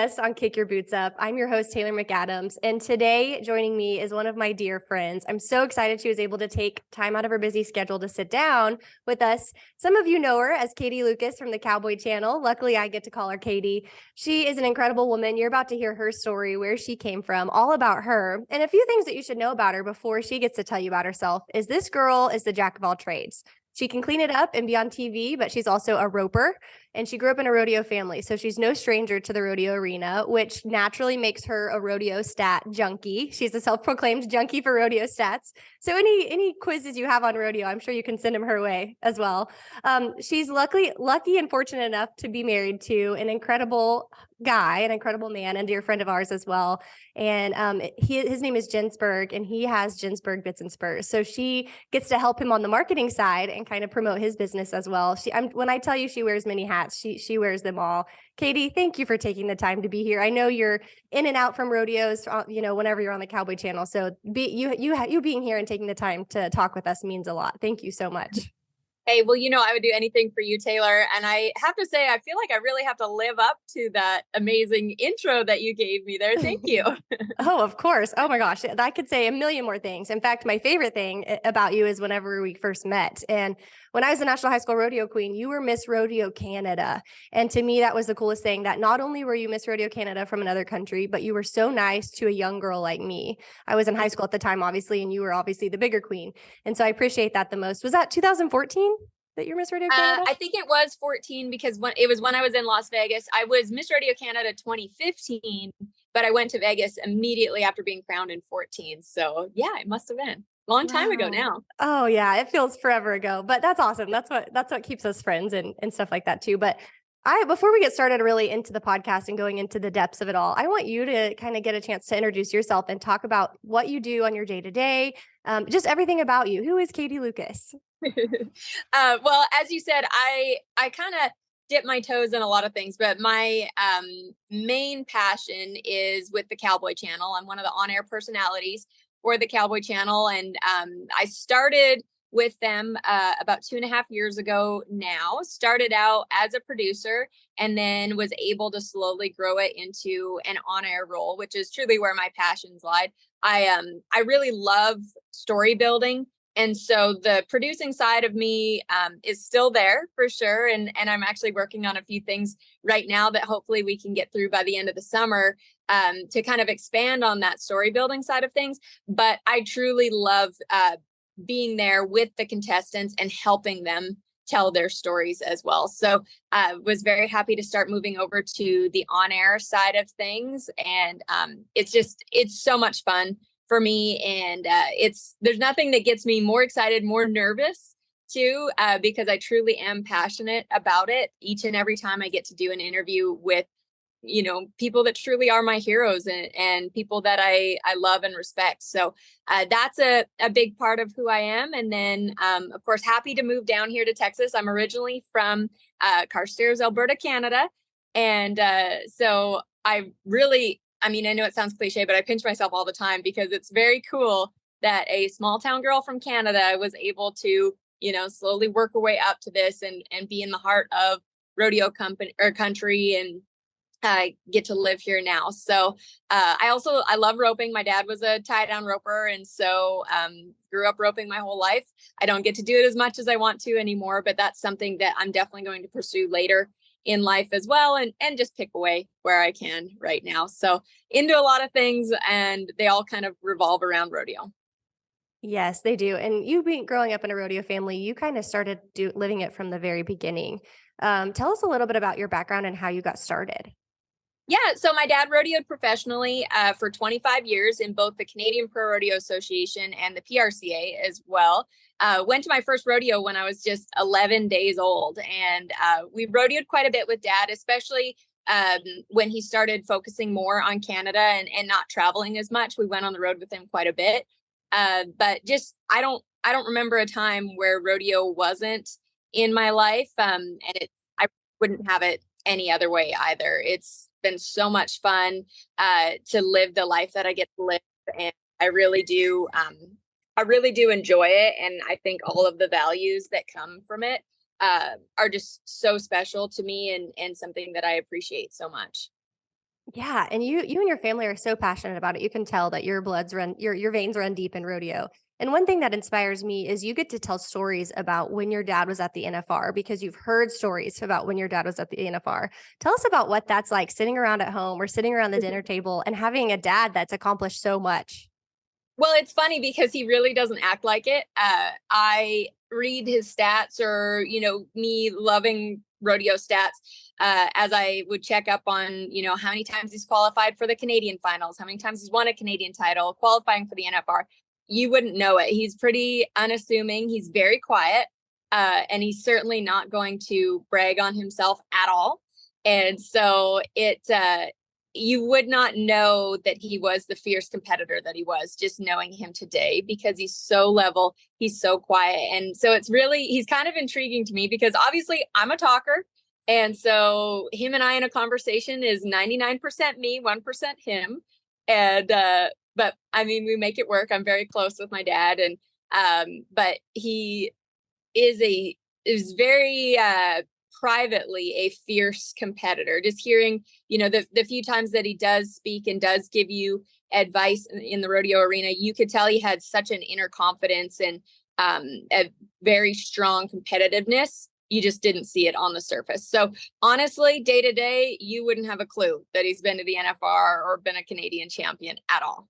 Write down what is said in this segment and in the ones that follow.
Us on Kick Your Boots Up. I'm your host, Taylor McAdams, and today joining me is one of my dear friends. I'm so excited she was able to take time out of her busy schedule to sit down with us. Some of you know her as Katy Lucas from the Cowboy channel. Luckily, I get to call her Katy. She is an incredible woman. You're about to hear her story, where she came from, all about her. And a few things that you should know about her before she gets to tell you about herself is this girl is the jack of all trades. She can clean it up and be on TV, but she's also a roper, and she grew up in a rodeo family. So she's no stranger to the rodeo arena, which naturally makes her a rodeo stat junkie. She's a self-proclaimed junkie for rodeo stats. So any quizzes you have on rodeo, I'm sure you can send them her way as well. She's lucky and fortunate enough to be married to an incredible guy, an incredible man, and dear friend of ours as well. And his name is Jensberg, and he has Jensberg Bits and Spurs. So she gets to help him on the marketing side and kind of promote his business as well. When I tell you she wears many hats, she wears them all. Katy, thank you for taking the time to be here. I know you're in and out from rodeos, whenever you're on the Cowboy channel. So you being here and taking the time to talk with us means a lot. Thank you so much. Hey, well, I would do anything for you, Taylor. And I have to say, I feel like I really have to live up to that amazing intro that you gave me there. Thank you. Oh, of course. Oh my gosh. I could say a million more things. In fact, my favorite thing about you is whenever we first met. And when I was a National High School Rodeo Queen, you were Miss Rodeo Canada. And to me, that was the coolest thing, that not only were you Miss Rodeo Canada from another country, but you were so nice to a young girl like me. I was in high school at the time, obviously, and you were obviously the bigger queen. And so I appreciate that the most. Was that 2014? That you're Miss Rodeo Canada? I think it was 14 because when I was in Las Vegas. I was Miss Rodeo Canada 2015, but I went to Vegas immediately after being crowned in 14. So yeah, it must have been a long time ago now. Oh yeah, it feels forever ago, but that's awesome. That's what keeps us friends and stuff like that too. But before we get started really into the podcast and going into the depths of it all, I want you to kind of get a chance to introduce yourself and talk about what you do on your day to day, just everything about you. Who is Katy Lucas? Well, as you said, I kind of dip my toes in a lot of things, but my main passion is with the Cowboy channel. I'm one of the on-air personalities for the Cowboy channel, and I started with them about 2.5 years ago now. Started out as a producer and then was able to slowly grow it into an on-air role, which is truly where my passions lie. I really love story building. And so the producing side of me is still there for sure. And I'm actually working on a few things right now that hopefully we can get through by the end of the summer to kind of expand on that story building side of things. But I truly love being there with the contestants and helping them tell their stories as well. So I was very happy to start moving over to the on-air side of things. And it's so much fun for me. And there's nothing that gets me more excited, more nervous too, because I truly am passionate about it each and every time I get to do an interview with, people that truly are my heroes and people that I love and respect. So that's a big part of who I am. And then, of course, happy to move down here to Texas. I'm originally from Carstairs, Alberta, Canada. And so I know it sounds cliche, but I pinch myself all the time because it's very cool that a small town girl from Canada was able to, slowly work her way up to this and be in the heart of rodeo country and get to live here now. So I love roping. My dad was a tie down roper, and so grew up roping my whole life. I don't get to do it as much as I want to anymore, but that's something that I'm definitely going to pursue later in life as well, and just pick away where I can right now. So into a lot of things, and they all kind of revolve around rodeo. Yes, they do. And growing up in a rodeo family, you kind of started living it from the very beginning. Tell us a little bit about your background and how you got started. Yeah, so my dad rodeoed professionally for 25 years in both the Canadian Pro Rodeo Association and the PRCA as well. Went to my first rodeo when I was just 11 days old, and we rodeoed quite a bit with dad, especially when he started focusing more on Canada and not traveling as much. We went on the road with him quite a bit, but just I don't remember a time where rodeo wasn't in my life, I wouldn't have it any other way either. It's been so much fun to live the life that I get to live, and I really do enjoy it. And I think all of the values that come from it are just so special to me and something that I appreciate so much. Yeah, and you and your family are so passionate about it. You can tell that your bloods run your veins run deep in rodeo. And one thing that inspires me is you get to tell stories about when your dad was at the NFR because you've heard stories about when your dad was at the NFR. Tell us about what that's like sitting around at home or sitting around the dinner table and having a dad that's accomplished so much. Well, it's funny because he really doesn't act like it. I read his stats, or me loving rodeo stats, as I would check up on how many times he's qualified for the Canadian finals, how many times he's won a Canadian title, qualifying for the NFR. You wouldn't know it. He's pretty unassuming. He's very quiet, and he's certainly not going to brag on himself at all. And so you would not know that he was the fierce competitor that he was, just knowing him today, because he's so level, he's so quiet. And so he's kind of intriguing to me, because obviously I'm a talker. And so him and I in a conversation is 99% me, 1% him. And, but I mean, we make it work. I'm very close with my dad. And, but he is very, privately a fierce competitor. Just hearing, the few times that he does speak and does give you advice in the rodeo arena, you could tell he had such an inner confidence and a very strong competitiveness. You just didn't see it on the surface. So honestly, day to day, you wouldn't have a clue that he's been to the NFR or been a Canadian champion at all.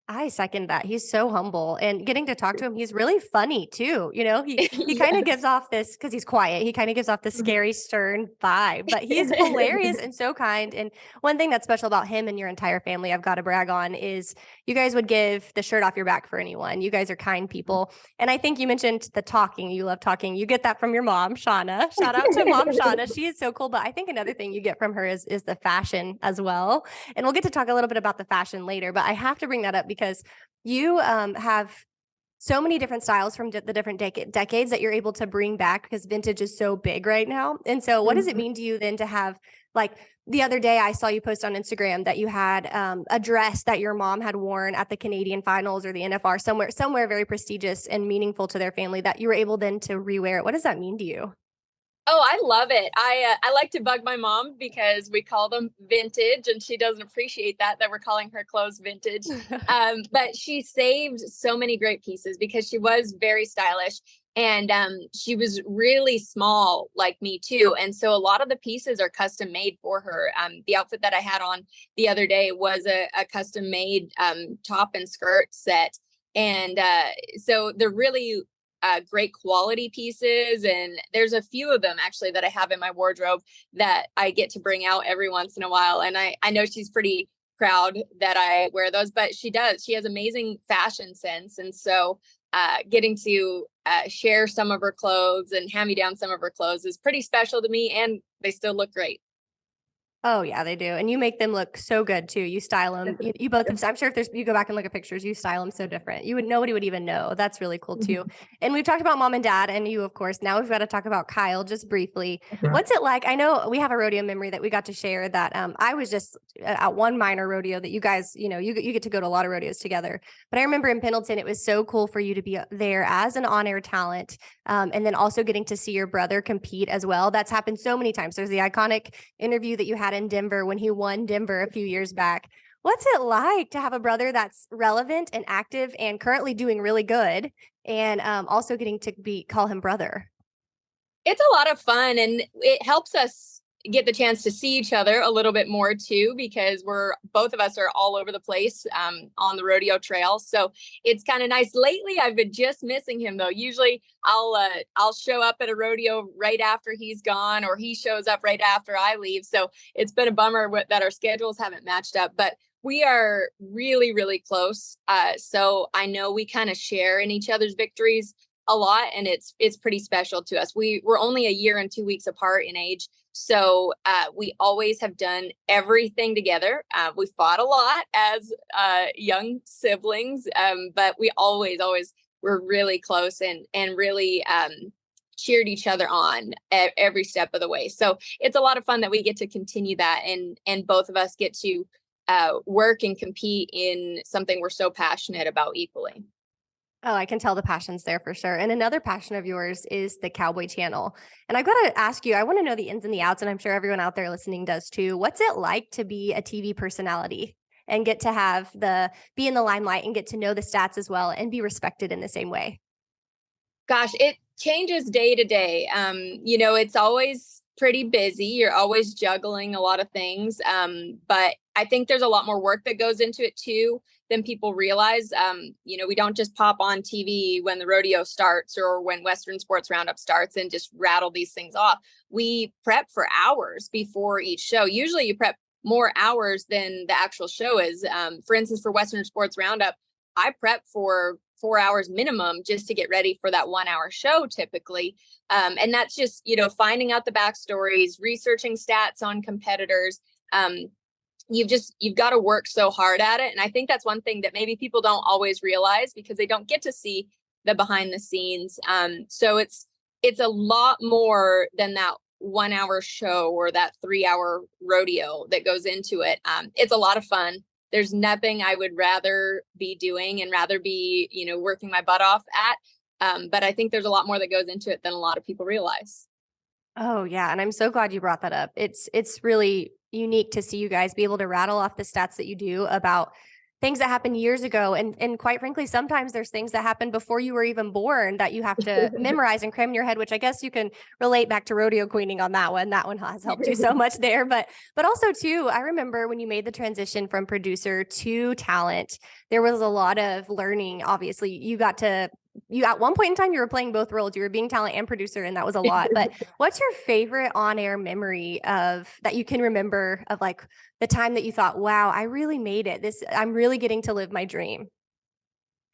I second that. He's so humble, and getting to talk to him, he's really funny too. He kind of gives Yes. off this because he's quiet. He kind of gives off this scary, stern vibe, but he is hilarious and so kind. And one thing that's special about him and your entire family, I've got to brag on, is you guys would give the shirt off your back for anyone. You guys are kind people. And I think you mentioned the talking. You love talking. You get that from your mom, Shauna. Shout out to mom Shauna. She is so cool. But I think another thing you get from her is the fashion as well. And we'll get to talk a little bit about the fashion later, but I have to bring that up because you have so many different styles from the different decades that you're able to bring back because vintage is so big right now. And so, what does it mean to you then to have, like, the other day I saw you post on Instagram that you had a dress that your mom had worn at the Canadian finals or the NFR, somewhere very prestigious and meaningful to their family, that you were able then to rewear it. What does that mean to you? Oh, I love it. I like to bug my mom because we call them vintage, and she doesn't appreciate that we're calling her clothes vintage. But she saved so many great pieces because she was very stylish, and she was really small like me too. And so a lot of the pieces are custom made for her. The outfit that I had on the other day was a custom made top and skirt set. And so they're really great quality pieces. And there's a few of them actually that I have in my wardrobe that I get to bring out every once in a while. And I know she's pretty proud that I wear those, but she does. She has amazing fashion sense. And so getting to share some of her clothes and hand me down some of her clothes is pretty special to me. And they still look great. Oh, yeah, they do, and you make them look so good too. You style them. You both have, I'm sure if you go back and look at pictures, you style them so different. Nobody would even know. That's really cool too. And we've talked about mom and dad and you, of course. Now we've got to talk about Kyle just briefly. What's it like? I know we have a rodeo memory that we got to share that I was just at one minor rodeo that you guys, you get to go to a lot of rodeos together. But I remember in Pendleton, it was so cool for you to be there as an on-air talent, and then also getting to see your brother compete as well. That's happened so many times. There's the iconic interview that you had in Denver when he won Denver a few years back. What's it like to have a brother that's relevant and active and currently doing really good, and also getting to call him brother? It's a lot of fun, and it helps us get the chance to see each other a little bit more too, because we're both of us are all over the place on the rodeo trail. So it's kind of nice. Lately I've been just missing him though. Usually I'll show up at a rodeo right after he's gone, or he shows up right after I leave. So it's been a bummer that our schedules haven't matched up, but we are really, really close. So I know we kind of share in each other's victories a lot, and it's pretty special to us. We're only a year and 2 weeks apart in age, so we always have done everything together. We fought a lot as young siblings, but we always were really close and really cheered each other on every step of the way. So it's a lot of fun that we get to continue that, and both of us get to work and compete in something we're so passionate about equally. Oh, I can tell the passion's there for sure. And another passion of yours is the Cowboy channel. And I've got to ask you, I want to know the ins and the outs, and I'm sure everyone out there listening does too. What's it like to be a TV personality and get to have be in the limelight and get to know the stats as well and be respected in the same way? Gosh, it changes day to day. It's always pretty busy. You're always juggling a lot of things. But I think there's a lot more work that goes into it too than people realize. We don't just pop on TV when the rodeo starts or when Western Sports Roundup starts and just rattle these things off. We prep for hours before each show. Usually you prep more hours than the actual show is. For instance, for Western Sports Roundup, I prep for 4 hours minimum just to get ready for that 1 hour show typically. And that's just, finding out the backstories, researching stats on competitors. You've got to work so hard at it. And I think that's one thing that maybe people don't always realize because they don't get to see the behind the scenes. So it's a lot more than that 1 hour show or that 3 hour rodeo that goes into it. It's a lot of fun. There's nothing I would rather be doing and rather be, working my butt off at. But I think there's a lot more that goes into it than a lot of people realize. Oh yeah, and I'm so glad you brought that up. It's really unique to see you guys be able to rattle off the stats that you do about things that happened years ago, and quite frankly sometimes there's things that happened before you were even born that you have to memorize and cram in your head, which I guess you can relate back to rodeo queening on that one. That one has helped you so much there, but also too, I remember when you made the transition from producer to talent, there was a lot of learning. Obviously you at one point in time you were playing both roles. You were being talent and producer, and that was a lot. But what's your favorite on-air memory of that you can remember of like the time that you thought, wow, I really made it. I'm really getting to live my dream.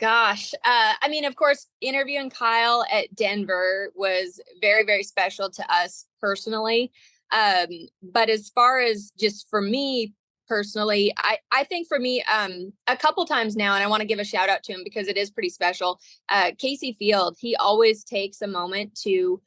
Gosh, of course, interviewing Kyle at Denver was very, very special to us personally. Um, but as far as just for me personally, I think for me, a couple times now, and I want to give a shout out to him because it is pretty special. Casey Field, he always takes a moment to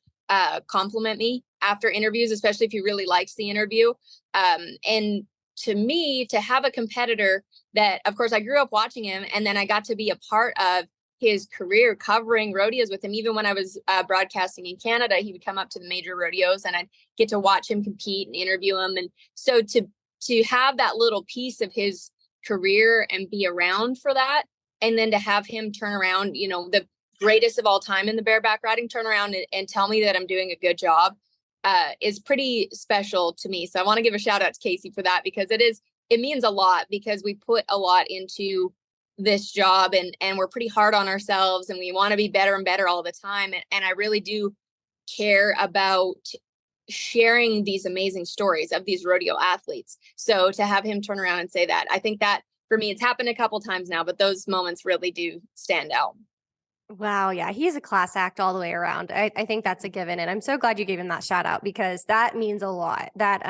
compliment me after interviews, especially if he really likes the interview. And to me, to have a competitor that, of course, I grew up watching him, and then I got to be a part of his career covering rodeos with him. Even when I was broadcasting in Canada, he would come up to the major rodeos, and I'd get to watch him compete and interview him. And so to have that little piece of his career and be around for that, and then to have him turn around, the greatest of all time in the bareback riding, turn around and tell me that I'm doing a good job, is pretty special to me. So I want to give a shout out to Casey for that because it means a lot because we put a lot into this job and we're pretty hard on ourselves and we want to be better and better all the time. And I really do care about sharing these amazing stories of these rodeo athletes. So to have him turn around and say that, I think that for me, it's happened a couple times now, but those moments really do stand out. Wow, yeah, he's a class act all the way around. I think that's a given, and I'm so glad you gave him that shout out because that means a lot. That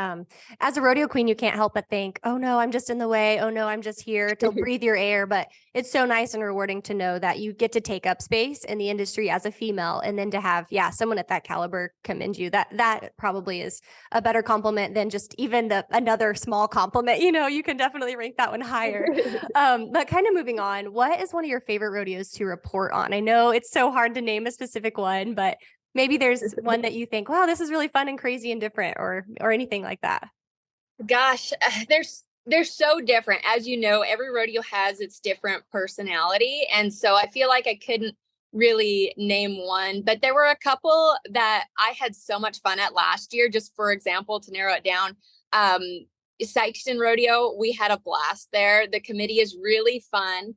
as a rodeo queen, you can't help but think, "Oh no, I'm just in the way. Oh no, I'm just here to breathe your air." But it's so nice and rewarding to know that you get to take up space in the industry as a female, and then to have someone at that caliber commend you. That probably is a better compliment than just even another small compliment. You can definitely rank that one higher. But kind of moving on, what is one of your favorite rodeos to report on? I know it's so hard to name a specific one, but maybe there's one that you think, wow, this is really fun and crazy and different, or anything like that. Gosh, they're so different. As you know, every rodeo has its different personality. And so I feel like I couldn't really name one, but there were a couple that I had so much fun at last year. Just for example, to narrow it down, um, Sykeston Rodeo, we had a blast there. The committee is really fun.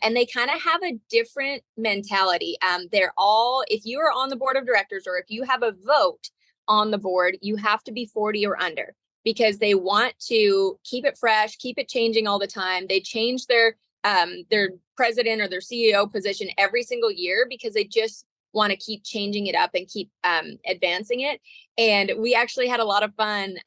And they kind of have a different mentality. They're all, if you are on the board of directors or if you have a vote on the board, you have to be 40 or under because they want to keep it fresh, keep it changing all the time. They change their president or their CEO position every single year because they just want to keep changing it up and keep advancing it. And we actually had a lot of fun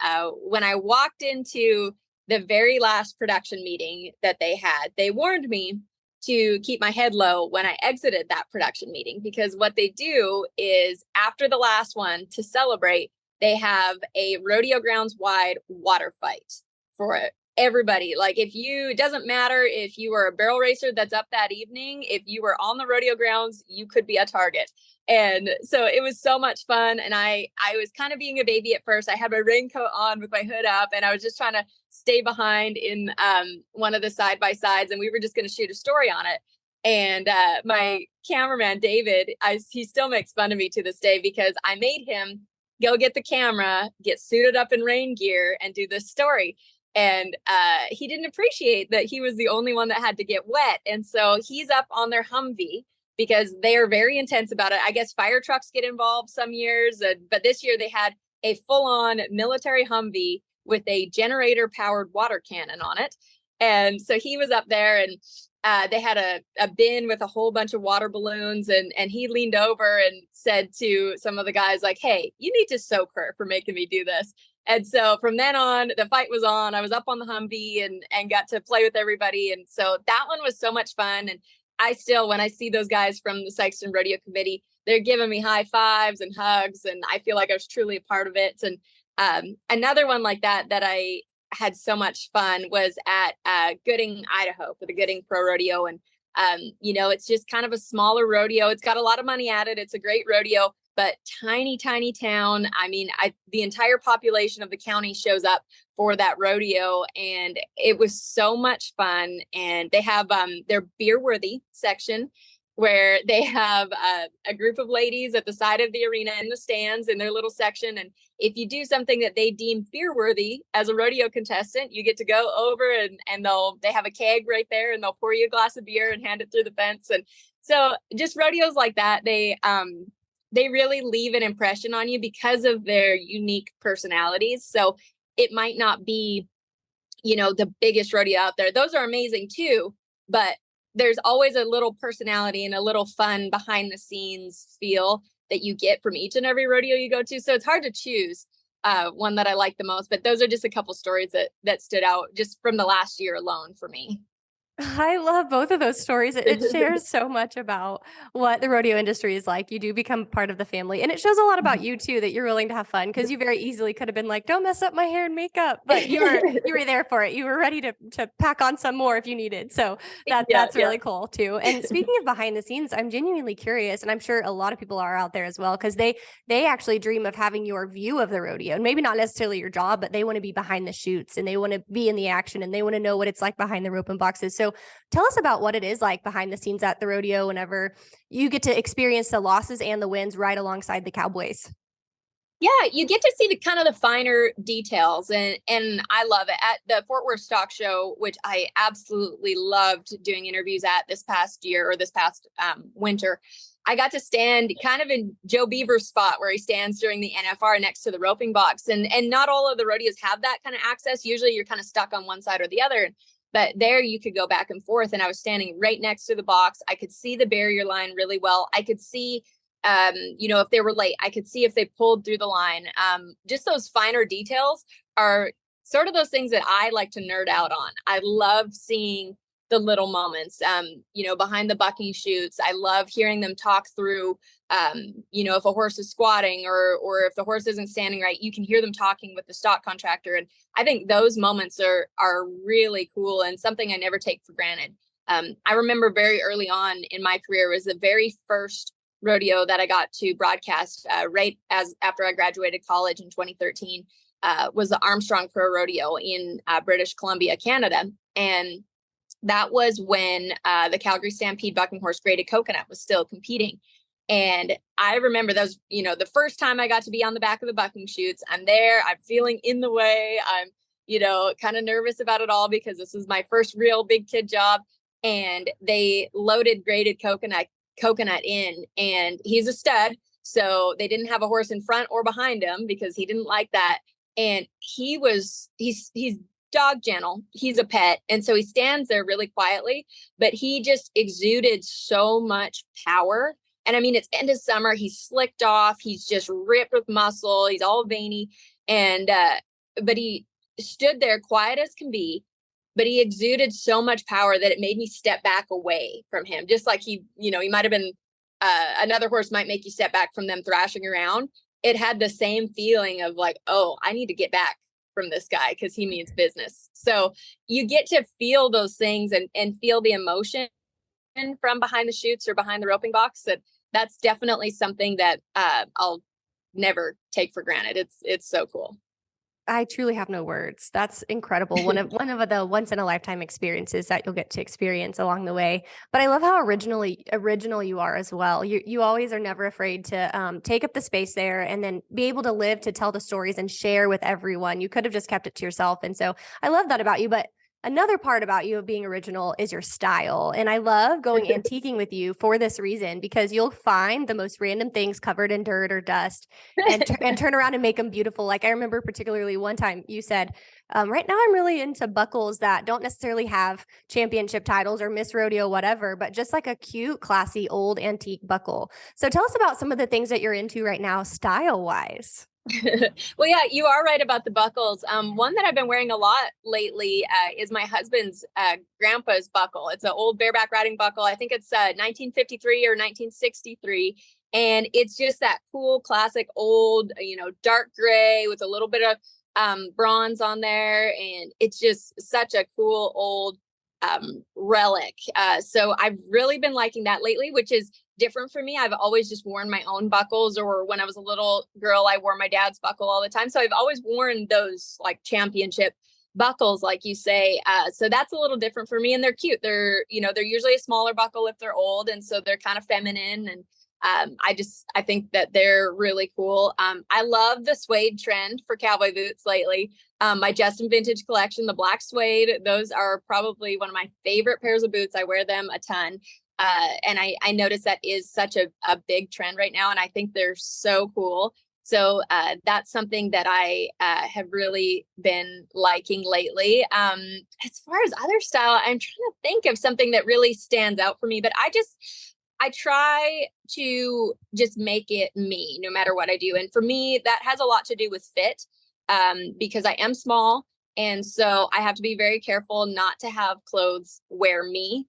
when I walked into the very last production meeting that they had. They warned me to keep my head low when I exited that production meeting because what they do is after the last one to celebrate, they have a rodeo grounds wide water fight for everybody. Like it doesn't matter if you were a barrel racer that's up that evening, if you were on the rodeo grounds, you could be a target. And so it was so much fun. And I was kind of being a baby at first. I had my raincoat on with my hood up, and I was just trying to stay behind in one of the side by sides, and we were just going to shoot a story on it. And my cameraman David, he still makes fun of me to this day because I made him go get the camera, get suited up in rain gear, and do this story. And he didn't appreciate that he was the only one that had to get wet. And so he's up on their Humvee because they are very intense about it. I guess fire trucks get involved some years, but this year they had a full-on military Humvee with a generator-powered water cannon on it. And so he was up there, and they had a bin with a whole bunch of water balloons, and he leaned over and said to some of the guys, like, hey, you need to soak her for making me do this. And so from then on, the fight was on. I was up on the Humvee and got to play with everybody. And so that one was so much fun. And I still, when I see those guys from the Sykeston Rodeo Committee, they're giving me high fives and hugs, and I feel like I was truly a part of it. And another one like that I had so much fun was at Gooding, Idaho, for the Gooding Pro Rodeo. And it's just kind of a smaller rodeo. It's got a lot of money at it. It's a great rodeo, but tiny town. I mean, the entire population of the county shows up for that rodeo, and it was so much fun. And they have their beer worthy section, where they have a group of ladies at the side of the arena in the stands in their little section. And if you do something that they deem beer worthy as a rodeo contestant, you get to go over and they have a keg right there, and they'll pour you a glass of beer and hand it through the fence. And so just rodeos like that, they really leave an impression on you because of their unique personalities. So it might not be, the biggest rodeo out there. Those are amazing too, but there's always a little personality and a little fun behind the scenes feel that you get from each and every rodeo you go to. So it's hard to choose one that I like the most, but those are just a couple stories that stood out just from the last year alone for me. I love both of those stories. It shares so much about what the rodeo industry is like. You do become part of the family, and it shows a lot about you too, that you're willing to have fun, because you very easily could have been like, don't mess up my hair and makeup, but you were there for it. You were ready to pack on some more if you needed. So that's really cool too. And speaking of behind the scenes, I'm genuinely curious, and I'm sure a lot of people are out there as well, because they actually dream of having your view of the rodeo, and maybe not necessarily your job, but they want to be behind the shoots, and they want to be in the action, and they want to know what it's like behind the rope and boxes. So tell us about what it is like behind the scenes at the rodeo whenever you get to experience the losses and the wins right alongside the Cowboys. Yeah, you get to see the kind of the finer details, and I love it. At the Fort Worth Stock Show, which I absolutely loved doing interviews at this past year, or this past winter, I got to stand kind of in Joe Beaver's spot where he stands during the NFR next to the roping box. And not all of the rodeos have that kind of access. Usually you're kind of stuck on one side or the other. But there you could go back and forth. And I was standing right next to the box. I could see the barrier line really well. I could see, if they were late, I could see if they pulled through the line. Just those finer details are sort of those things that I like to nerd out on. I love seeing the little moments, behind the bucking chutes. I love hearing them talk through, if a horse is squatting or if the horse isn't standing right, you can hear them talking with the stock contractor. And I think those moments are really cool and something I never take for granted. I remember very early on in my career was the very first rodeo that I got to broadcast right after I graduated college in 2013, was the Armstrong Pro Rodeo in British Columbia, Canada. And that was when the Calgary Stampede bucking horse Graded Coconut was still competing. And I remember that was, the first time I got to be on the back of the bucking chutes. I'm there, I'm feeling in the way. I'm, kind of nervous about it all because this is my first real big kid job. And they loaded Graded Coconut in, and he's a stud. So they didn't have a horse in front or behind him because he didn't like that. And he's dog gentle. He's a pet. And so he stands there really quietly, but he just exuded so much power. And I mean, it's end of summer. He's slicked off. He's just ripped with muscle. He's all veiny. And, but he stood there quiet as can be, but he exuded so much power that it made me step back away from him. Just like he might have been, another horse might make you step back from them thrashing around. It had the same feeling of like, oh, I need to get back from this guy because he means business. So you get to feel those things and feel the emotion from behind the chutes or behind the roping box. That's definitely something that I'll never take for granted. It's so cool. I truly have no words. That's incredible. One of the once in a lifetime experiences that you'll get to experience along the way. But I love how original you are as well. You always are never afraid to take up the space there and then be able to live to tell the stories and share with everyone. You could have just kept it to yourself. And so I love that about you. But another part about you of being original is your style. And I love going antiquing with you for this reason, because you'll find the most random things covered in dirt or dust and turn around and make them beautiful. Like I remember particularly one time you said, right now I'm really into buckles that don't necessarily have championship titles or Miss Rodeo, whatever, but just like a cute, classy, old antique buckle. So tell us about some of the things that you're into right now, style wise. Well, yeah, you are right about the buckles. One that I've been wearing a lot lately is my husband's grandpa's buckle. It's an old bareback riding buckle. I think it's 1953 or 1963. And it's just that cool, classic, old, dark gray with a little bit of bronze on there. And it's just such a cool old relic. So I've really been liking that lately, which is different for me. I've always just worn my own buckles, or when I was a little girl, I wore my dad's buckle all the time. So I've always worn those like championship buckles, like you say. So that's a little different for me, and they're cute. They're usually a smaller buckle if they're old, and so they're kind of feminine. And I think that they're really cool. I love the suede trend for cowboy boots lately. My Justin Vintage collection, the black suede, those are probably one of my favorite pairs of boots. I wear them a ton. And I notice that is such a big trend right now. And I think they're so cool. So that's something that I have really been liking lately. As far as other style, I'm trying to think of something that really stands out for me, but I try to just make it me no matter what I do. And for me, that has a lot to do with fit, because I am small. And so I have to be very careful not to have clothes wear me,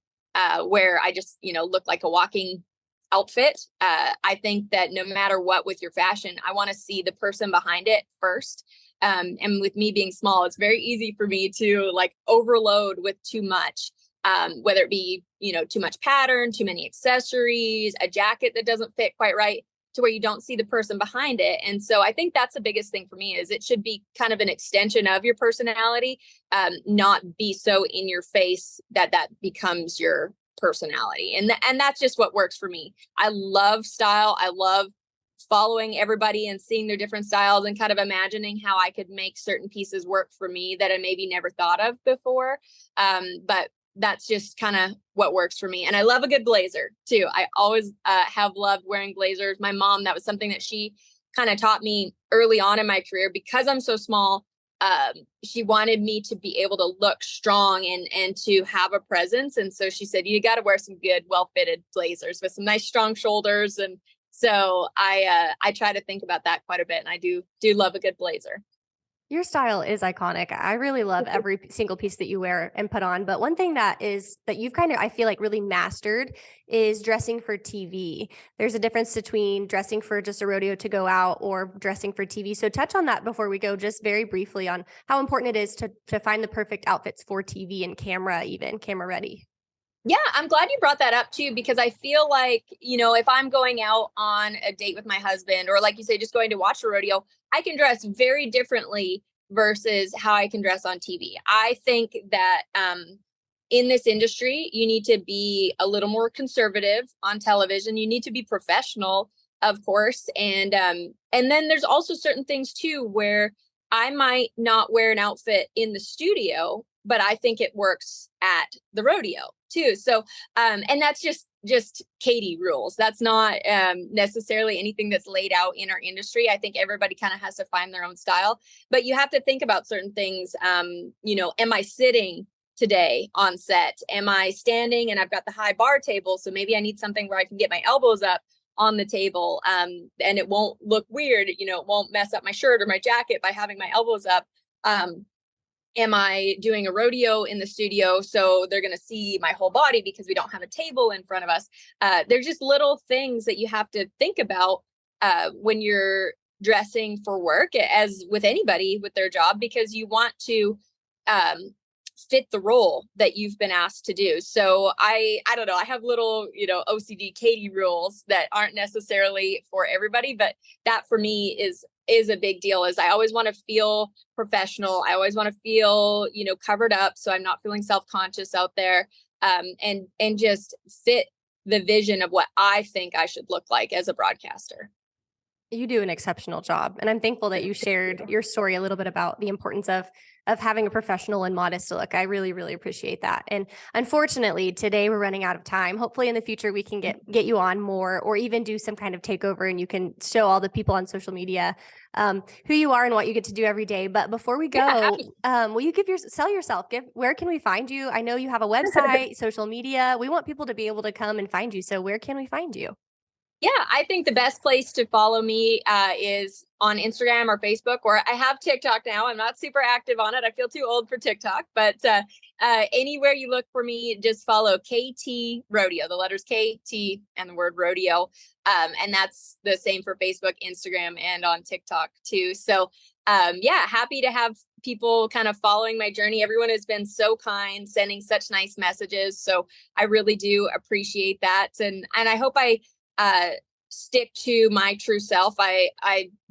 where I just, look like a walking outfit. I think that no matter what with your fashion, I want to see the person behind it first. And with me being small, it's very easy for me to like overload with too much. Whether it be, too much pattern, too many accessories, a jacket that doesn't fit quite right, to where you don't see the person behind it. And so I think that's the biggest thing for me, is it should be kind of an extension of your personality, not be so in your face that becomes your personality. And that's just what works for me. I love style. I love following everybody and seeing their different styles and kind of imagining how I could make certain pieces work for me that I maybe never thought of before. But that's just kind of what works for me. And I love a good blazer too. I always have loved wearing blazers. My mom, that was something that she kind of taught me early on in my career, because I'm so small. She wanted me to be able to look strong and to have a presence. And so she said, you got to wear some good, well-fitted blazers with some nice, strong shoulders. And so I try to think about that quite a bit. And I do love a good blazer. Your style is iconic. I really love every single piece that you wear and put on. But one thing that you've kind of, I feel like, really mastered is dressing for TV. There's a difference between dressing for just a rodeo to go out or dressing for TV. So touch on that before we go, just very briefly, on how important it is to find the perfect outfits for TV and camera ready. Yeah, I'm glad you brought that up too, because I feel like, if I'm going out on a date with my husband, or like you say, just going to watch a rodeo, I can dress very differently versus how I can dress on TV. I think that in this industry, you need to be a little more conservative on television. You need to be professional, of course. And then there's also certain things too, where I might not wear an outfit in the studio, but I think it works at the rodeo too. So, and that's just Katy rules. That's not necessarily anything that's laid out in our industry. I think everybody kind of has to find their own style, but you have to think about certain things. Am I sitting today on set? Am I standing and I've got the high bar table? So maybe I need something where I can get my elbows up on the table, and it won't look weird. It won't mess up my shirt or my jacket by having my elbows up. Am I doing a rodeo in the studio, so they're going to see my whole body because we don't have a table in front of us? They're just little things that you have to think about when you're dressing for work as with anybody with their job, because you want to um, fit the role that you've been asked to do. So I don't know, I have little, OCD Katy rules that aren't necessarily for everybody, but that for me is a big deal. Is I always want to feel professional. I always want to feel, covered up, so I'm not feeling self-conscious out there, and just fit the vision of what I think I should look like as a broadcaster. You do an exceptional job, and I'm thankful that you shared your story a little bit about the importance of having a professional and modest look. I really, really appreciate that. And unfortunately, today we're running out of time. Hopefully, in the future, we can get you on more, or even do some kind of takeover, and you can show all the people on social media who you are and what you get to do every day. But before we Yeah, go, will you sell yourself? Where can we find you? I know you have a website, social media. We want people to be able to come and find you. So where can we find you? Yeah, I think the best place to follow me is on Instagram or Facebook, or I have TikTok now. I'm not super active on it. I feel too old for TikTok, but anywhere you look for me, just follow KT Rodeo, the letters KT and the word rodeo. And that's the same for Facebook, Instagram, and on TikTok too. So yeah, happy to have people kind of following my journey. Everyone has been so kind, sending such nice messages. So I really do appreciate that. And I hope I uh, stick to my true self. I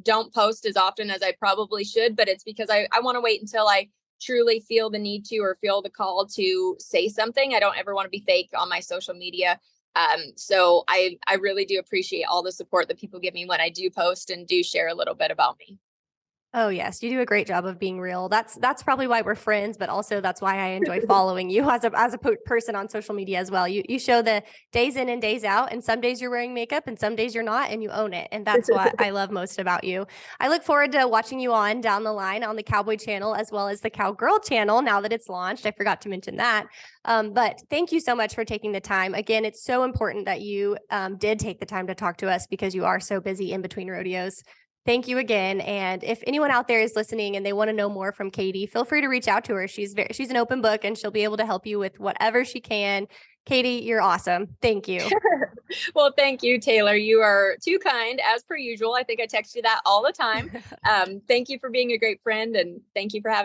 don't post as often as I probably should, but it's because I want to wait until I truly feel the need to, or feel the call to say something. I don't ever want to be fake on my social media. So I really do appreciate all the support that people give me when I do post and do share a little bit about me. Oh yes, you do a great job of being real. That's probably why we're friends, but also that's why I enjoy following you as a person on social media as well. You show the days in and days out, and some days you're wearing makeup and some days you're not, and you own it. And that's what I love most about you. I look forward to watching you on down the line on the Cowboy channel as well as the Cowgirl channel now that it's launched. I forgot to mention that. But thank you so much for taking the time. Again, it's so important that you did take the time to talk to us because you are so busy in between rodeos. Thank you again. And if anyone out there is listening and they want to know more from Katy, feel free to reach out to her. She's an open book, and she'll be able to help you with whatever she can. Katy, you're awesome. Thank you. Well, thank you, Taylor. You are too kind, as per usual. I think I text you that all the time. Thank you for being a great friend, and thank you for having